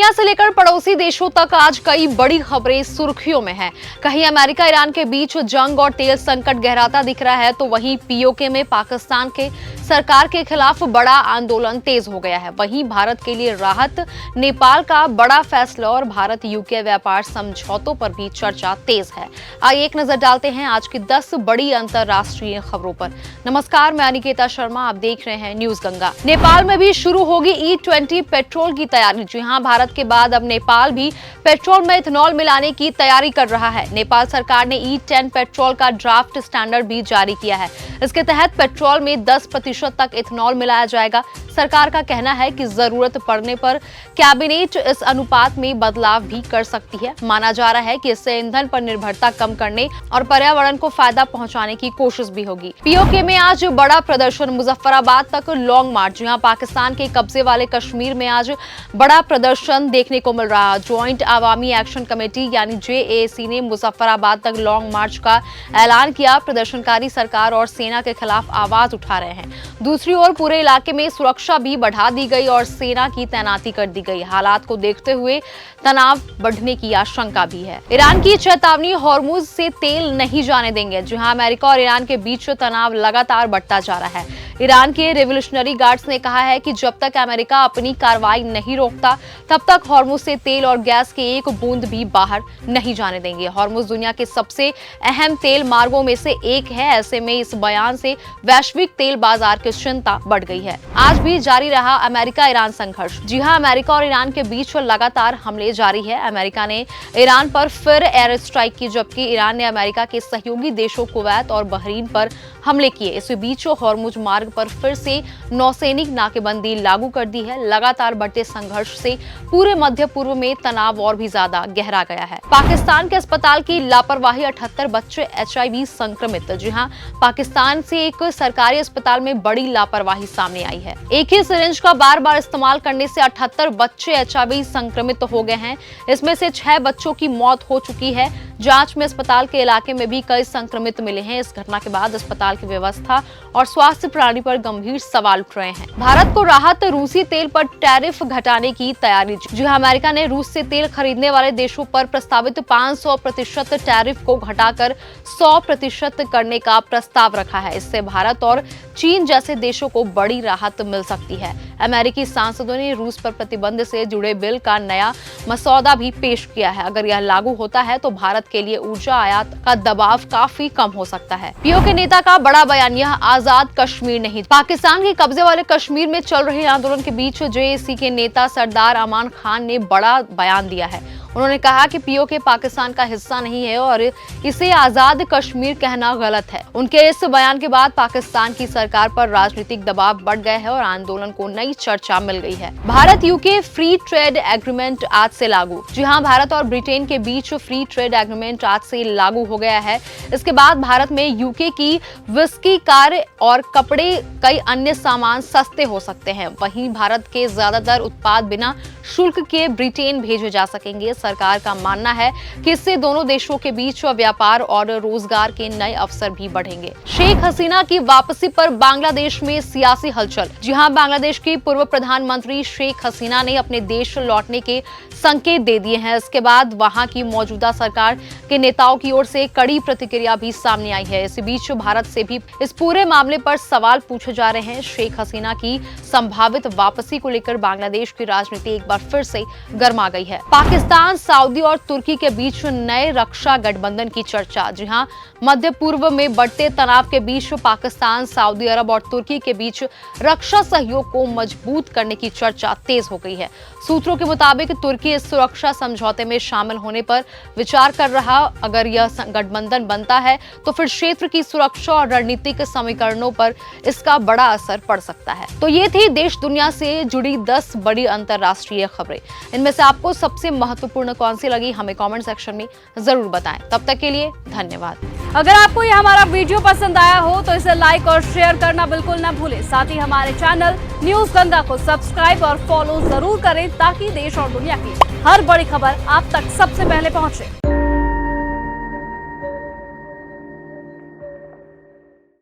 दुनिया से लेकर पड़ोसी देशों तक आज कई बड़ी खबरें सुर्खियों में हैं। कहीं अमेरिका ईरान के बीच जंग और तेल संकट गहराता दिख रहा है, तो वहीं पीओके में पाकिस्तान के सरकार के खिलाफ बड़ा आंदोलन तेज हो गया है। वहीं भारत के लिए राहत, नेपाल का बड़ा फैसला और भारत यूके व्यापार समझौतों पर भी चर्चा तेज है। आइए एक नजर डालते हैं आज की 10 बड़ी अंतरराष्ट्रीय खबरों पर। नमस्कार, मैं अनिकेता शर्मा, आप देख रहे हैं न्यूज गंगा। नेपाल में भी शुरू होगी E20 पेट्रोल की तैयारी। जी हां, भारत के बाद अब नेपाल भी पेट्रोल में इथेनॉल मिलाने की तैयारी कर रहा है। नेपाल सरकार ने E10 पेट्रोल का ड्राफ्ट स्टैंडर्ड भी जारी किया है। इसके तहत पेट्रोल में 10% तक इथेनॉल मिलाया जाएगा। सरकार का कहना है कि जरूरत पड़ने पर कैबिनेट इस अनुपात में बदलाव भी कर सकती है। माना जा रहा है कि इससे ईंधन पर निर्भरता कम करने और पर्यावरण को फायदा पहुंचाने की कोशिश भी होगी। पीओके में आज बड़ा प्रदर्शन, मुजफ्फराबाद तक लॉन्ग मार्च। यहां पाकिस्तान के कब्जे वाले कश्मीर में आज बड़ा प्रदर्शन देखने को मिल रहा है। ज्वाइंट अवामी एक्शन कमेटी यानी JAC ने मुजफ्फराबाद तक लॉन्ग मार्च का ऐलान किया। प्रदर्शनकारी सरकार और सेना के खिलाफ आवाज उठा रहे हैं। दूसरी ओर पूरे इलाके में सुरक्षा भी बढ़ा दी गई और सेना की तैनाती कर दी गई। हालात को देखते हुए तनाव बढ़ने की आशंका भी है। ईरान की चेतावनी, हॉर्मुज से तेल नहीं जाने देंगे। जहां अमेरिका और ईरान के बीच तनाव लगातार बढ़ता जा रहा है। ईरान के रेवोल्यूशनरी गार्ड्स ने कहा है कि जब तक अमेरिका अपनी कार्रवाई नहीं रोकता, तब तक हॉर्मुज से तेल और गैस के एक बूंद भी बाहर नहीं जाने देंगे। हॉर्मुज दुनिया के सबसे अहम तेल मार्गों में से एक है। ऐसे में इस बयान से वैश्विक तेल बाजार की चिंता बढ़ गई है। आज भी जारी रहा अमेरिका ईरान संघर्ष। जी हां, अमेरिका और ईरान के बीच लगातार हमले जारी है। अमेरिका ने ईरान पर फिर एयर स्ट्राइक की, जबकि ईरान ने अमेरिका के सहयोगी देशों कुवैत और बहरीन पर हमले किए। इस बीच हॉर्मुज मार्ग पर फिर से नौसैनिक नाकेबंदी लागू कर दी है। लगातार बढ़ते संघर्ष से पूरे मध्य पूर्व में तनाव और भी ज्यादा गहरा गया है। पाकिस्तान के अस्पताल की लापरवाही, 78 बच्चे HIV संक्रमित। जी हां, पाकिस्तान से एक सरकारी अस्पताल में बड़ी लापरवाही सामने आई है। एक ही सिरिंज का बार बार इस्तेमाल करने से 78 बच्चे HIV संक्रमित हो गए हैं। इसमें से 6 बच्चों की मौत हो चुकी है। जांच में अस्पताल के इलाके में भी कई संक्रमित मिले हैं। इस घटना के बाद अस्पताल की व्यवस्था और स्वास्थ्य प्रणाली पर गंभीर सवाल उठ रहे हैं। भारत को राहत, रूसी तेल पर टैरिफ घटाने की तैयारी। जी हां, अमेरिका ने रूस से तेल खरीदने वाले देशों पर प्रस्तावित 500% टैरिफ को घटाकर 100% करने का प्रस्ताव रखा है। इससे भारत और चीन जैसे देशों को बड़ी राहत मिल सकती है। अमेरिकी सांसदों ने रूस पर प्रतिबंध से जुड़े बिल का नया मसौदा भी पेश किया है। अगर यह लागू होता है तो भारत के लिए ऊर्जा आयात का दबाव काफी कम हो सकता है। पीओके नेता का बड़ा बयान, यह आजाद कश्मीर नहीं। पाकिस्तान के कब्जे वाले कश्मीर में चल रहे आंदोलन के बीच JAC के नेता सरदार अमान खान ने बड़ा बयान दिया है। उन्होंने कहा कि पीओके पाकिस्तान का हिस्सा नहीं है और इसे आजाद कश्मीर कहना गलत है। उनके इस बयान के बाद पाकिस्तान की सरकार पर राजनीतिक दबाव बढ़ गया है और आंदोलन को नई चर्चा मिल गई है। Bharat UK free trade agreement आज से लागू। जी हां, भारत और ब्रिटेन के बीच फ्री ट्रेड एग्रीमेंट आज से लागू हो गया है। इसके बाद भारत में यूके की विस्की, कार और कपड़े, कई अन्य सामान सस्ते हो सकते हैं। वहीं भारत के ज्यादातर उत्पाद बिना शुल्क के ब्रिटेन भेजे जा सकेंगे। सरकार का मानना है कि इससे दोनों देशों के बीच व्यापार और रोजगार के नए अवसर भी बढ़ेंगे। शेख हसीना की वापसी पर बांग्लादेश में सियासी हलचल। जी हां, बांग्लादेश की पूर्व प्रधानमंत्री शेख हसीना ने अपने देश लौटने के संकेत दे दिए हैं। इसके बाद वहां की मौजूदा सरकार के नेताओं की ओर से कड़ी प्रतिक्रिया भी सामने आई है। इसी बीच भारत से भी इस पूरे मामले पर सवाल पूछे जा रहे हैं। शेख हसीना की संभावित वापसी को लेकर बांग्लादेश की राजनीति एक बार फिर से गर्मा गई है। पाकिस्तान, सऊदी और तुर्की के बीच नए रक्षा गठबंधन की चर्चा। जी हां, मध्य पूर्व में बढ़ते तनाव के बीच पाकिस्तान, सऊदी अरब और तुर्की के बीच रक्षा सहयोग को मजबूत करने की चर्चा तेज हो गई है। सूत्रों के मुताबिक तुर्की इस सुरक्षा समझौते में शामिल होने पर विचार कर रहा। अगर यह गठबंधन बनता है तो फिर क्षेत्र की सुरक्षा और रणनीतिक समीकरणों पर इसका बड़ा असर पड़ सकता है। तो ये थी देश दुनिया से जुड़ी 10 बड़ी अंतरराष्ट्रीय खबरें। इनमें से आपको सबसे महत्वपूर्ण कौन सी लगी, हमें कमेंट सेक्शन में जरूर बताएं। तब तक के लिए धन्यवाद। अगर आपको यह हमारा वीडियो पसंद आया हो तो इसे लाइक और शेयर करना बिल्कुल ना भूलें। साथ ही हमारे चैनल न्यूज गंगा को सब्सक्राइब और फॉलो जरूर करें ताकि देश और दुनिया की हर बड़ी खबर आप तक सबसे पहले पहुंचे।